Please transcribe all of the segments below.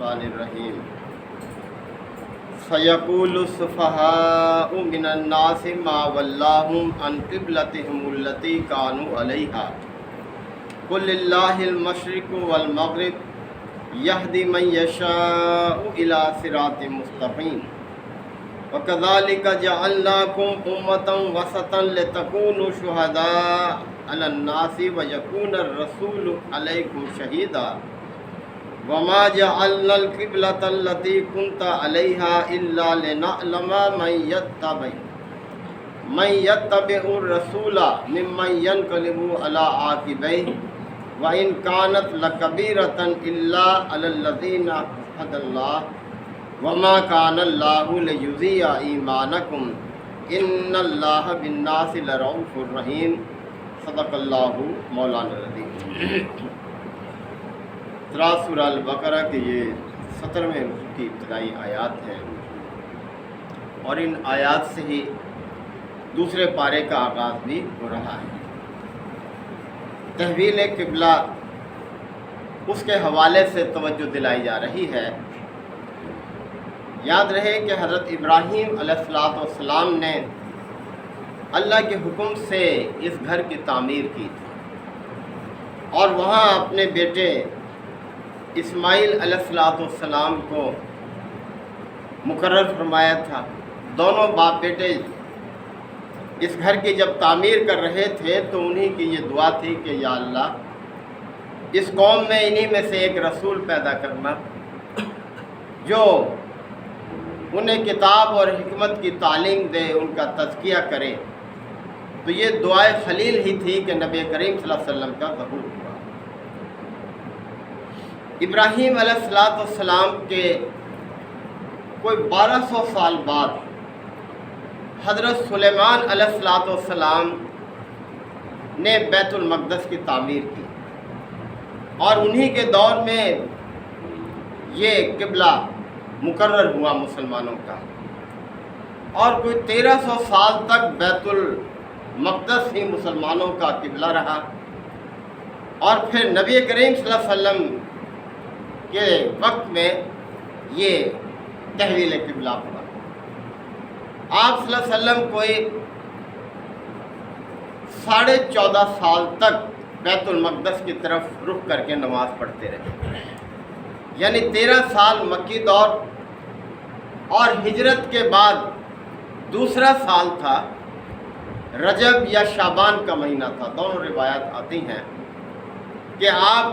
الرحمن الرحیم سیقول السفہاء من الناس ما ولاہم عن قبلتہم التی کانوا علیہا قل للہ المشرق والمغرب یہدی من یشاء الی صراط مستقیم وَكَذَلِكَ جَعَلْنَاكُمْ أُمَّةً وَسَطًا لِتَكُونُوا شُهَدَاءَ عَلَى النَّاسِ وَيَكُونَ الرَّسُولُ عَلَيْكُمْ شَهِيدًا وَمَا جَعَلْنَا الْقِبْلَةَ الَّتِي كُنْتَ عَلَيْهَا إِلَّا لِنَعْلَمَ مَن يَتَّبِعُ الرَّسُولَ مِمَّن يَنقَلِبُ عَلَى عَقِبَيْهِ وَإِنْ كَانَتْ لَكَبِيرَةً إِلَّا عَلَى الَّذِينَ هَدَى اللَّهُ وما کان اللہ لیضیع ایمانکم ان اللہ بالناس لرؤوف الرحیم صدق اللہ مولانا العظیم۔ سورہ البقرہ کے یہ 17ویں رکوع کی ابتدائی آیات ہیں اور ان آیات سے ہی دوسرے پارے کا آغاز بھی ہو رہا ہے۔ تحویل قبلہ اس کے حوالے سے توجہ دلائی جا رہی ہے۔ یاد رہے کہ حضرت ابراہیم علیہ السلام نے اللہ کے حکم سے اس گھر کی تعمیر کی تھی اور وہاں اپنے بیٹے اسماعیل علیہ السلام کو مقرر فرمایا تھا۔ دونوں باپ بیٹے اس گھر کی جب تعمیر کر رہے تھے تو انہی کی یہ دعا تھی کہ یا اللہ اس قوم میں انہی میں سے ایک رسول پیدا کرنا جو انہیں کتاب اور حکمت کی تعلیم دے، ان کا تزکیہ کرے۔ تو یہ دعائے خلیل ہی تھی کہ نبی کریم صلی اللہ علیہ وسلم کا ظہور ہوا۔ ابراہیم علیہ السلام کے کوئی 1200 سال بعد حضرت سلیمان علیہ السلام نے بیت المقدس کی تعمیر کی اور انہی کے دور میں یہ قبلہ مقرر ہوا مسلمانوں کا، اور کوئی 1300 سال تک بیت المقدس ہی مسلمانوں کا قبلہ رہا، اور پھر نبی کریم صلی اللہ علیہ وسلم کے وقت میں یہ تحویل قبلہ ہوا۔ آپ صلی اللہ علیہ وسلم کوئی 14.5 سال تک بیت المقدس کی طرف رخ کر کے نماز پڑھتے رہے، یعنی 13 سال مکی دور اور ہجرت کے بعد دوسرا سال تھا، رجب یا شعبان کا مہینہ تھا۔ دونوں روایات آتی ہیں کہ آپ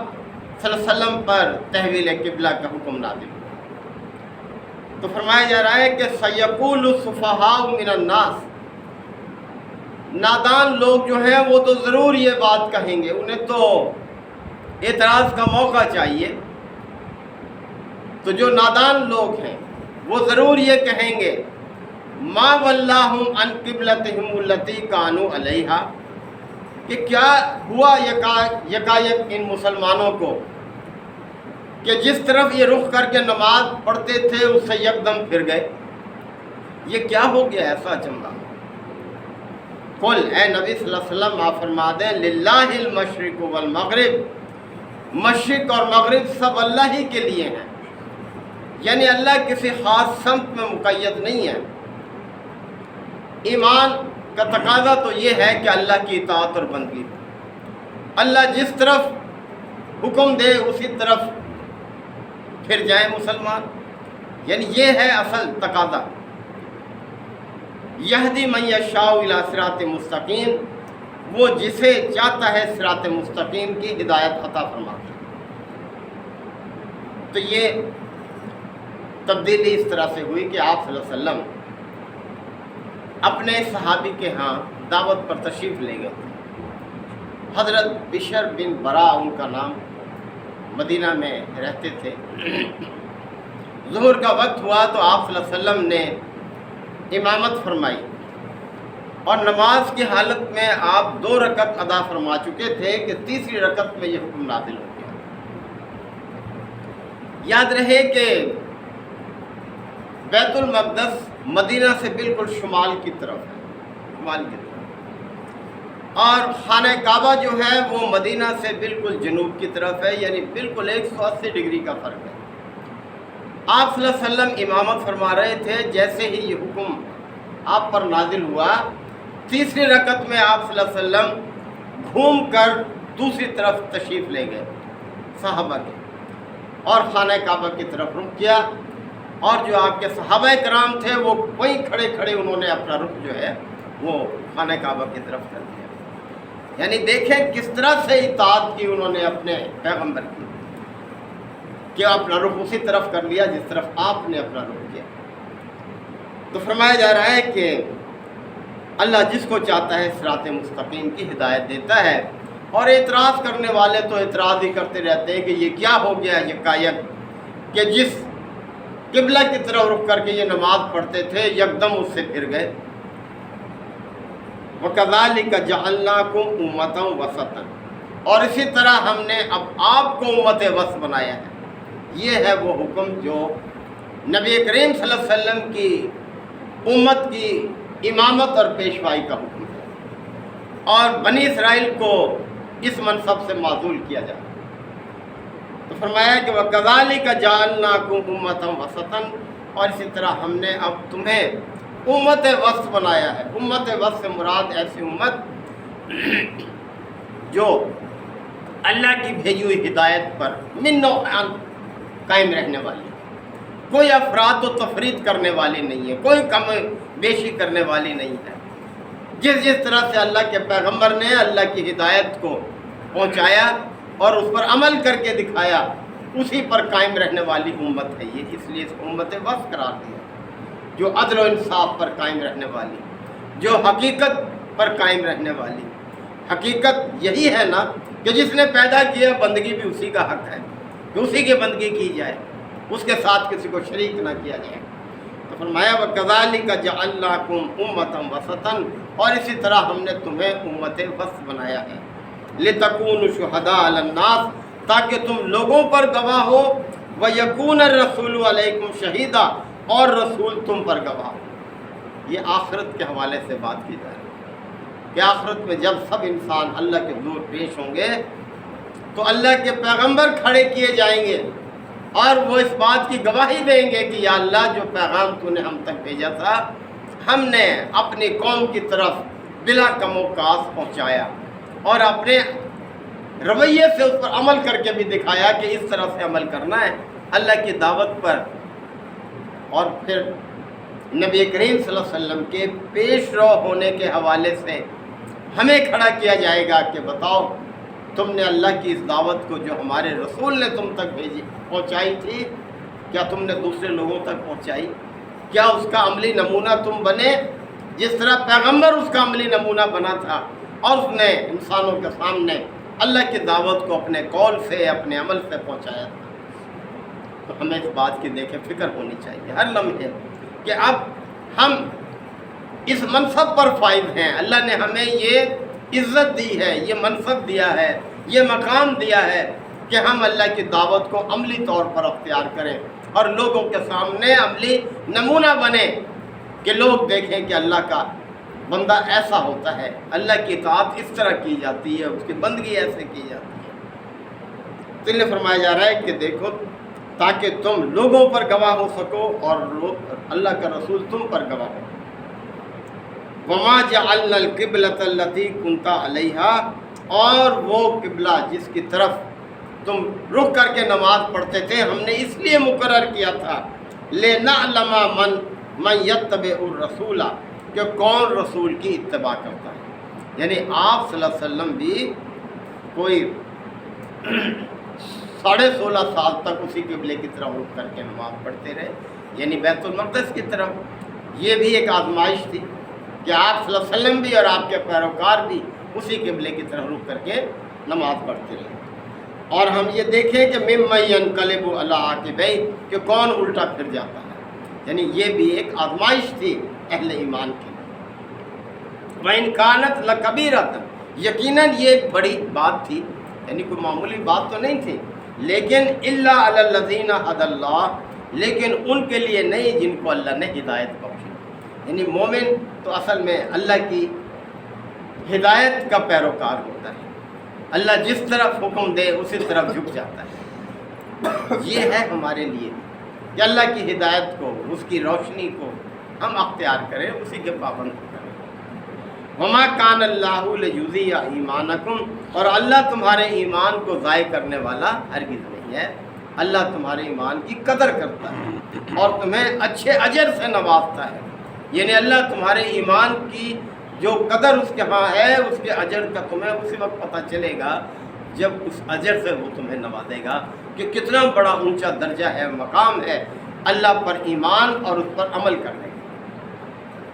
صلی اللہ علیہ وسلم پر تحویل قبلہ کا حکم نازل ہوا۔ تو فرمایا جا رہا ہے کہ سیقول السفہاء من الناس، نادان لوگ جو ہیں وہ تو ضرور یہ بات کہیں گے، انہیں تو اعتراض کا موقع چاہیے۔ تو جو نادان لوگ ہیں وہ ضرور یہ کہیں گے ما ولاہم عن قبلتہم التی کانوا علیہا، کہ کیا ہوا یکایک ان مسلمانوں کو کہ جس طرف یہ رخ کر کے نماز پڑھتے تھے اس سے یکدم پھر گئے، یہ کیا ہو گیا ایسا اچنبا؟ قل اے نبی صلی اللہ علیہ وسلم آپ فرما دیں للہ المشرق والمغرب، مشرق اور مغرب سب اللہ ہی کے لیے ہیں، یعنی اللہ کسی خاص سمت میں مقید نہیں ہے۔ ایمان کا تقاضا تو یہ ہے کہ اللہ کی اطاعت اور بندگی، اللہ جس طرف حکم دے اسی طرف پھر جائیں مسلمان، یعنی یہ ہے اصل تقاضا۔ یہدی من یشاء الی صراط مستقیم، وہ جسے چاہتا ہے صراط مستقیم کی ہدایت عطا فرماتا ہے۔ تو یہ تبدیلی اس طرح سے ہوئی کہ آپ صلی اللہ علیہ وسلم اپنے صحابی کے ہاں دعوت پر تشریف لے گئے۔ حضرت بشر بن برا ان کا نام، مدینہ میں رہتے تھے۔ ظہر کا وقت ہوا تو آپ صلی اللہ علیہ وسلم نے امامت فرمائی اور نماز کی حالت میں آپ 2 رکعت ادا فرما چکے تھے کہ تیسری رکعت میں یہ حکم نازل ہو گیا۔ یاد رہے کہ بیت المقدس مدینہ سے بالکل شمال کی طرف ہے، اور خانہ کعبہ جو ہے وہ مدینہ سے بالکل جنوب کی طرف ہے، یعنی بالکل 180 ڈگری کا فرق ہے۔ آپ صلی اللہ علیہ وسلم امامت فرما رہے تھے، جیسے ہی یہ حکم آپ پر نازل ہوا، تیسری رکعت میں آپ صلی اللہ علیہ وسلم گھوم کر دوسری طرف تشریف لے گئے صحابہ کے، اور خانہ کعبہ کی طرف رخ کیا، اور جو آپ کے صحابہ کرام تھے وہ وہیں کھڑے کھڑے انہوں نے اپنا رخ جو ہے وہ خانہ کعبہ کی طرف کر دیا۔ یعنی دیکھیں کس طرح سے اطاعت کی انہوں نے اپنے پیغمبر کی، کہ اپنا رخ اسی طرف کر لیا جس طرف آپ نے اپنا رخ کیا۔ تو فرمایا جا رہا ہے کہ اللہ جس کو چاہتا ہے صراط مستقیم کی ہدایت دیتا ہے، اور اعتراض کرنے والے تو اعتراض ہی کرتے رہتے ہیں کہ یہ کیا ہو گیا یکایک کہ جس قبلہ کی طرف رخ کر کے یہ نماز پڑھتے تھے یکدم اس سے پھر گئے۔ وَكَذَلِكَ جَعَلْنَاكُمْ أُمَّةً وَسَطًا، اور اسی طرح ہم نے اب آپ کو امت وسط بنایا ہے۔ یہ ہے وہ حکم جو نبی کریم صلی اللہ علیہ وسلم کی امت کی امامت اور پیشوائی کا حکم ہے، اور بنی اسرائیل کو اس منصب سے معزول کیا جائے۔ تو فرمایا کہ وَكَذَلِكَ جَعَلْنَاكُمْ أُمَّةً وَسَطًا، اور اسی طرح ہم نے اب تمہیں امت وسط بنایا ہے۔ امت وسط سے مراد ایسی امت جو اللہ کی بھیجی ہوئی ہدایت پر من نوع قائم رہنے والی، کوئی افراد و تفرید کرنے والی نہیں ہے، کوئی کم بیشی کرنے والی نہیں ہے۔ جس طرح سے اللہ کے پیغمبر نے اللہ کی ہدایت کو پہنچایا اور اس پر عمل کر کے دکھایا، اسی پر قائم رہنے والی امت ہے یہ، اس لیے اس کو امت وسط قرار دیا، جو عدل و انصاف پر قائم رہنے والی، جو حقیقت پر قائم رہنے والی۔ حقیقت یہی ہے نا کہ جس نے پیدا کیا، بندگی بھی اسی کا حق ہے کہ اسی کی بندگی کی جائے، اس کے ساتھ کسی کو شریک نہ کیا جائے۔ تو فرمایا وَكَذَلِكَ جَعَلْنَاكُمْ أُمَّةً وَسَطًا، اور اسی طرح ہم نے تمہیں امت وسط بنایا ہے، لِتَكُونُوا شُهَدَاءَ عَلَى النَّاسِ، تاکہ تم لوگوں پر گواہ ہو، وَيَكُونَ الرَّسُولُ عَلَيْكُمْ شَهِيدًا، اور رسول تم پر گواہ ہو۔ یہ آخرت کے حوالے سے بات کی جائے کہ آخرت میں جب سب انسان اللہ کے حضور پیش ہوں گے تو اللہ کے پیغمبر کھڑے کیے جائیں گے، اور وہ اس بات کی گواہی دیں گے کہ یا اللہ، جو پیغام تو نے ہم تک بھیجا تھا ہم نے اپنی قوم کی طرف بلا کم و کاس پہنچایا، اور اپنے رویے سے اس پر عمل کر کے بھی دکھایا کہ اس طرح سے عمل کرنا ہے اللہ کی دعوت پر۔ اور پھر نبی کریم صلی اللہ علیہ وسلم کے پیش رو ہونے کے حوالے سے ہمیں کھڑا کیا جائے گا کہ بتاؤ، تم نے اللہ کی اس دعوت کو جو ہمارے رسول نے تم تک پہنچائی تھی، کیا تم نے دوسرے لوگوں تک پہنچائی؟ کیا اس کا عملی نمونہ تم بنے، جس طرح پیغمبر اس کا عملی نمونہ بنا تھا، اور اس نے انسانوں کے سامنے اللہ کی دعوت کو اپنے قول سے، اپنے عمل سے پہنچایا تھا۔ تو ہمیں اس بات کی دیکھیں فکر ہونی چاہیے ہر لمحے کہ اب ہم اس منصب پر فائز ہیں، اللہ نے ہمیں یہ عزت دی ہے، یہ منصب دیا ہے، یہ مقام دیا ہے کہ ہم اللہ کی دعوت کو عملی طور پر اختیار کریں اور لوگوں کے سامنے عملی نمونہ بنے، کہ لوگ دیکھیں کہ اللہ کا بندہ ایسا ہوتا ہے، اللہ کی اطاعت اس طرح کی جاتی ہے، اس کی بندگی ایسے کی جاتی ہے۔ تو انہیں فرمایا جا رہا ہے کہ دیکھو، تاکہ تم لوگوں پر گواہ ہو سکو اور اللہ کا رسول تم پر گواہ ہو۔ وَمَا جَعَلْنَا الْقِبْلَةَ الَّتِي كُنْتَ عَلَيْهَا، اور وہ قبلہ جس کی طرف تم رخ کر کے نماز پڑھتے تھے ہم نے اس لیے مقرر کیا تھا، لِنَعْلَمَ مَنْ يَتَّبِعُ الرَّسُولَ، کہ کون رسول کی اتباع کرتا ہے۔ یعنی آپ صلی اللہ علیہ وسلم بھی کوئی 16.5 سال تک اسی قبلے کی طرف رخ کر کے نماز پڑھتے رہے، یعنی بیت المقدس کی طرف۔ یہ بھی ایک آزمائش تھی کہ آپ صلی اللہ علیہ وسلم بھی اور آپ کے پیروکار بھی اسی قبلے کی طرف رخ کر کے نماز پڑھتے رہے۔ اور ہم یہ دیکھیں کہ مِمَّن يَنْقَلِبُ عَلَىٰ عَقِبَيْهِ، کہ کون الٹا پھر جاتا ہے، یعنی یہ بھی ایک آزمائش تھی اہل ایمان کی۔ وَإِنْ كَانَتْ لَكَبِيرَةً، یقیناً یہ ایک بڑی بات تھی، یعنی کوئی معمولی بات تو نہیں تھی، لیکن إِلَّا عَلَى الَّذِينَ هَدَى اللَّهُ، لیکن ان کے لیے نہیں جن کو اللہ نے ہدایت بخشی۔ یعنی مومن تو اصل میں اللہ کی ہدایت کا پیروکار ہوتا ہے، اللہ جس طرف حکم دے اسی طرف جھک جاتا ہے۔ یہ ہے ہمارے لیے کہ اللہ کی ہدایت کو، اس کی روشنی کو ہم اختیار کریں، اسی کے پابند کریں۔ وما کان اللہ لیضیع ایمانکم، اور اللہ تمہارے ایمان کو ضائع کرنے والا ہرگز نہیں ہے۔ اللہ تمہارے ایمان کی قدر کرتا ہے اور تمہیں اچھے اجر سے نوازتا ہے، یعنی اللہ تمہارے ایمان کی جو قدر اس کے ہاں ہے، اس کے اجر کا تمہیں اسی وقت پتہ چلے گا جب اس اجر سے وہ تمہیں نوازے گا کہ کتنا بڑا اونچا درجہ ہے، مقام ہے اللہ پر ایمان اور اس پر عمل کرنے کا۔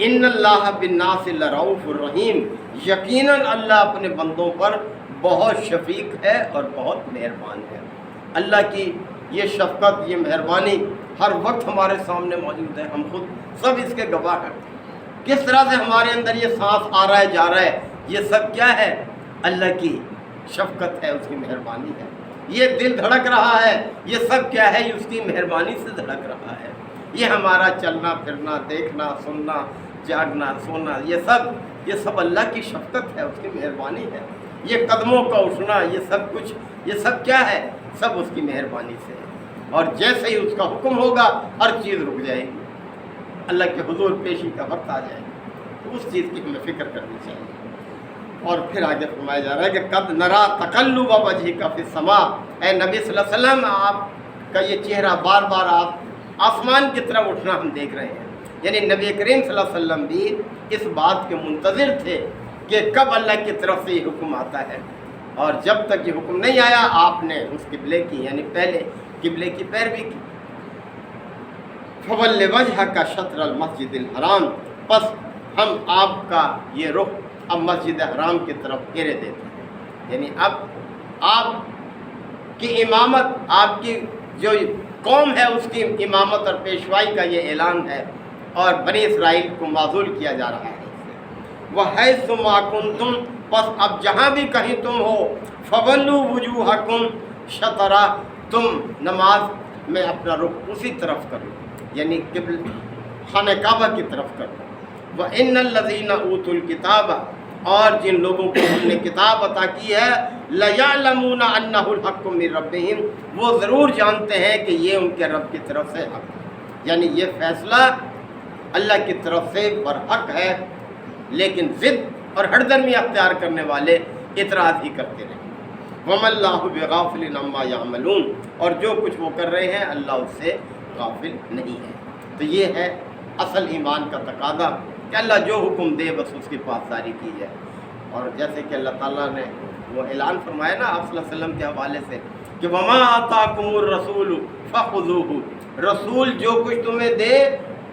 ان اللہ بالناس لرؤوف الرحیم، یقیناً اللہ اپنے بندوں پر بہت شفیق ہے اور بہت مہربان ہے۔ اللہ کی یہ شفقت، یہ مہربانی ہر وقت ہمارے سامنے موجود ہے، ہم خود سب اس کے گواہ ہیں۔ کس طرح سے ہمارے اندر یہ سانس آ رہا ہے، جا رہا ہے، یہ سب کیا ہے؟ اللہ کی شفقت ہے، اس کی مہربانی ہے۔ یہ دل دھڑک رہا ہے، یہ سب کیا ہے؟ یہ اس کی مہربانی سے دھڑک رہا ہے۔ یہ ہمارا چلنا پھرنا، دیکھنا سننا، جاگنا سونا، یہ سب اللہ کی شفقت ہے، اس کی مہربانی ہے۔ یہ قدموں کا اٹھنا، یہ سب کیا ہے؟ سب اس کی مہربانی سے ہے۔ اور جیسے ہی اس کا حکم ہوگا ہر چیز رک جائے گی، اللہ کے حضور پیشی کا وقت آ جائے گا، تو اس چیز کی ہمیں فکر کرنی چاہیے۔ اور پھر آگے فرمایا جا رہا ہے کہ قد نرا تقلب وجهک فی السماء، اے نبی صلی اللہ علیہ وسلم آپ کا یہ چہرہ بار بار آپ آسمان کی طرف اٹھنا ہم دیکھ رہے ہیں۔ یعنی نبی کریم صلی اللہ علیہ وسلم بھی اس بات کے منتظر تھے کہ کب اللہ کی طرف سے یہ حکم آتا ہے، اور جب تک یہ حکم نہیں آیا آپ نے اس قبلے کی، یعنی پہلے قبلے کی پیروی کی۔ فول وجهک شطر المسجد الحرام، پس ہم آپ کا یہ رخ اب مسجد حرام کی طرف پھیرے دیتے ہیں، یعنی اب آپ کی امامت، آپ کی جو قوم ہے اس کی امامت اور پیشوائی کا یہ اعلان ہے، اور بنی اسرائیل کو معزول کیا جا رہا ہے۔ وَحَيْثُ مَا كُنْتُمْ، پس اب جہاں بھی کہیں تم ہو، فَوَلُّوا وُجُوهَكُمْ شَطْرَ، تم نماز میں اپنا رخ اسی طرف کرو، یعنی خانہ کعبہ کی طرف کرو۔ وَإِنَّ الَّذِينَ أُوتُوا الْكِتَابَ، اور جن لوگوں کو ہم نے کتاب عطا کی ہے، لَيَعْلَمُونَ أَنَّهُ الْحَقُّ مِنْ رَبِّهِمْ، وہ ضرور جانتے ہیں کہ یہ ان کے رب کی طرف سے حق ہے، یعنی یہ فیصلہ اللہ کی طرف سے برحق ہے، لیکن ضد اور ہردرمی اختیار کرنے والے اعتراض ہی کرتے رہے۔ وَمَا اللَّهُ بِغَافِلٍ عَمَّا يَعْمَلُونَ، اور جو کچھ وہ کر رہے ہیں اللہ اس سے غافل نہیں ہے۔ تو یہ ہے اصل ایمان کا تقاضا کہ اللہ جو حکم دے بس اس کی پاسداری کی جائے۔ اور جیسے کہ اللہ تعالیٰ نے وہ اعلان فرمایا نا آپ صلی اللہ علیہ وسلم کے حوالے سے کہ وَمَا آتَاكُمُ الرَّسُولُ فَخُذُوهُ، رسول جو کچھ تمہیں دے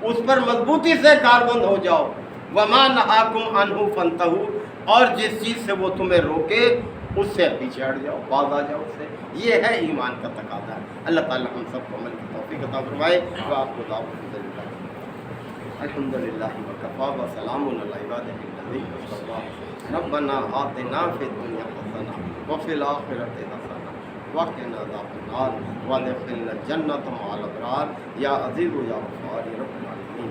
اس پر مضبوطی سے کاربند ہو جاؤ۔ وَمَا نَهَاكُمْ عَنْهُ فَانْتَهُوا، اور جس چیز سے وہ تمہیں روکے اس سے پیچھے ہٹ جاؤ، باز آ جاؤ اس سے۔ یہ ہے ایمان کا تقاضا۔ اللہ تعالیٰ ہم سب کو عمل کی توفیق عطا فرمائے۔ الحمد للہ وکفیٰ وسلام علی عبادہ الذین اصطفیٰ۔ ربنا آتنا فی الدنیا حسنہ وفی الآخرۃ حسنہ وقنا عذاب النار وادخلنا الجنۃ مع الابرار یا عزیز یا غفار یا رب العالمین۔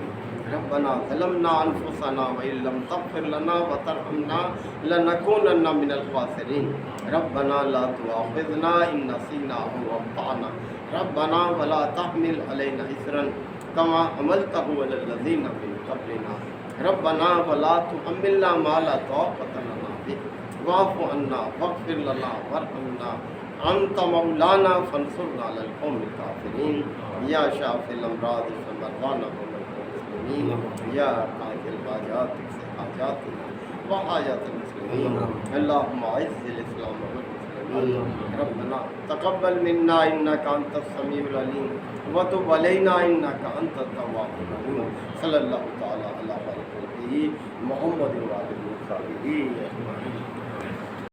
ربنا ظلمنا انفسنا وان لم تغفر لنا وترحمنا لنکونن من الخاسرین۔ ربنا لا تؤاخذنا ان نسینا او اخطأنا، ربنا ولا تحمل علینا اصرا کما حملتہ علی الذین من قبلنا، ربنا ولا تحملنا ما لا طاقۃ لنا بہ، واعف عنا واغفر لنا وارحمنا انت مولانا فانصرنا علی القوم الکافرین۔ یا شافی الامراض اشف مرضانا ومرضى المسلمین، یا قاضی الحاجات اقض حاجاتنا وحاجات المسلمین۔ اللهم اعز الاسلام والمسلمین، ربنا تقبل منا انك انت السميع العليم وتب علينا انك انت التواب الرحيم۔ صلی اللہ تعالی علی خیر خلقہ محمد و آلہ وصحبہ اجمعین۔